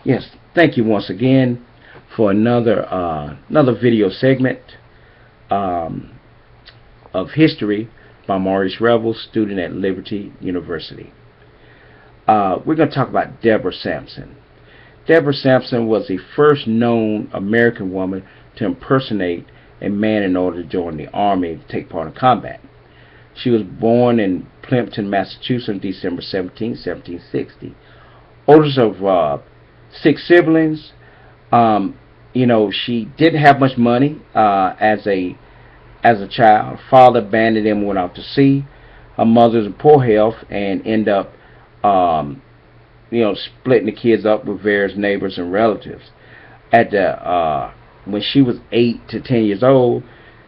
Yes, thank you once again for another video segment um, of history by Maurice Revel, student at Liberty University. We're going to talk about Deborah Sampson. Deborah Sampson was the first known American woman to impersonate a man in order to join the Army to take part in combat. She was born in Plimpton, Massachusetts on December 17, 1760. Oldest of six siblings. Um, she didn't have much money as a child. Father abandoned him and went out to sea. Her mother's in poor health and end up um, splitting the kids up with various neighbors and relatives. At the When she was 8 to 10 years old,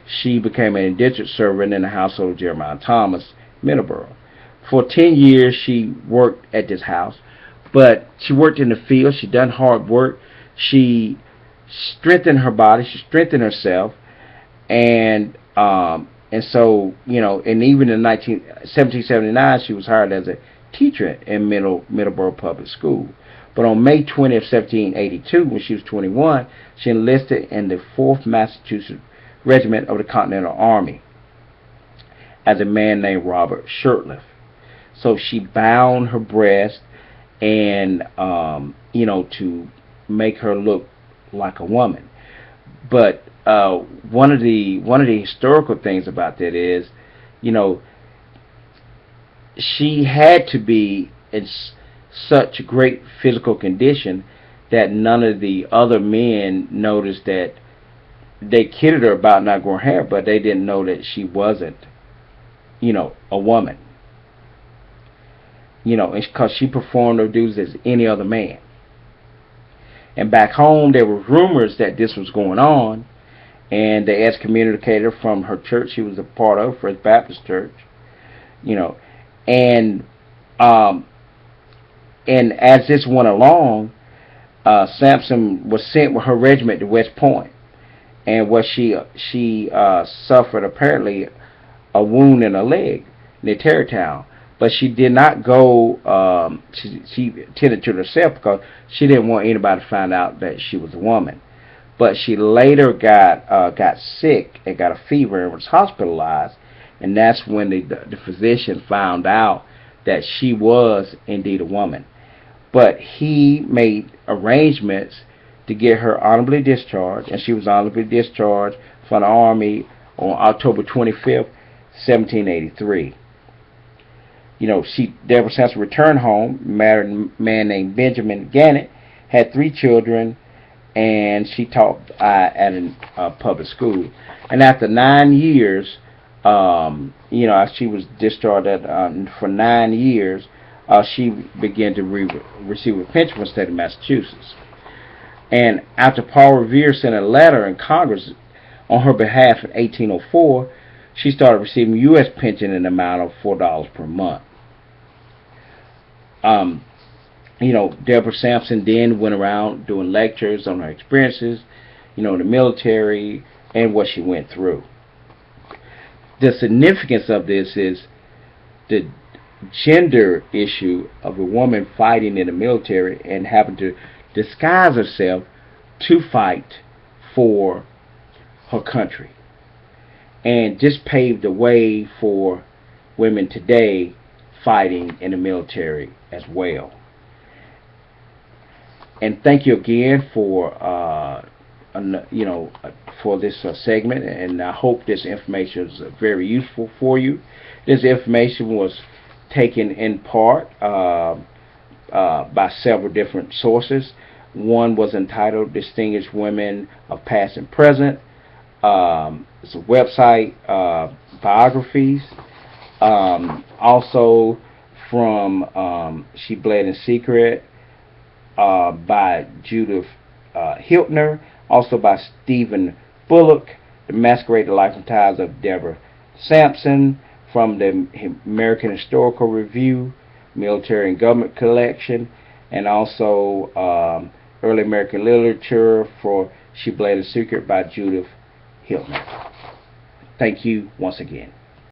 she became an indentured servant in the household of Jeremiah Thomas, Middleborough. For 10 years, she worked at this house, but she worked in the field. She done hard work. She strengthened her body. She strengthened herself, and so and even in 1779, she was hired as a teacher in Middleborough Public School. But on May 20th, 1782, when she was 21, she enlisted in the 4th Massachusetts Regiment of the Continental Army as a man named Robert Shirtliff. So she bound her breast and to make her look like a woman. But one of the historical things about that is, you know, she had to be in such great physical condition that none of the other men noticed that. They kidded her about not growing hair, but they didn't know that she wasn't, a woman. Because she performed her duties as any other man. And back home, there were rumors that this was going on, and they excommunicated her from her church she was a part of, First Baptist Church. You know, and um, and as this went along, Sampson was sent with her regiment to West Point, and what she suffered apparently a wound in her leg near Tarrytown. But she did not go. She tended to herself because she didn't want anybody to find out that she was a woman. But she later got sick and got a fever and was hospitalized, and that's when the physician found out that she was indeed a woman. But he made arrangements to get her honorably discharged, and she was honorably discharged from the Army on October 25th, 1783. Deborah Sampson returned home, married a man named Benjamin Gannett, had 3 children, and she taught at a public school. And after 9 years, she was discharged for 9 years. She began to receive a pension from the state of Massachusetts. And after Paul Revere sent a letter in Congress on her behalf in 1804, she started receiving U.S. pension in the amount of $4 per month. Deborah Sampson then went around doing lectures on her experiences, in the military and what she went through. The significance of this is the gender issue of a woman fighting in the military and having to disguise herself to fight for her country. And just paved the way for women today fighting in the military as well. And thank you again for for this segment, and I hope this information is very useful for you. This information was taken in part by several different sources. One was entitled "Distinguished Women of Past and Present." It's a website, biographies. Also from She Bled in Secret by Judith Hiltner. Also by Stephen Bullock, The Masquerade, the Life and Times of Deborah Sampson, from the American Historical Review, Military and Government Collection, and also Early American Literature for She Bled in Secret by Judith Hiltner. Thank you once again.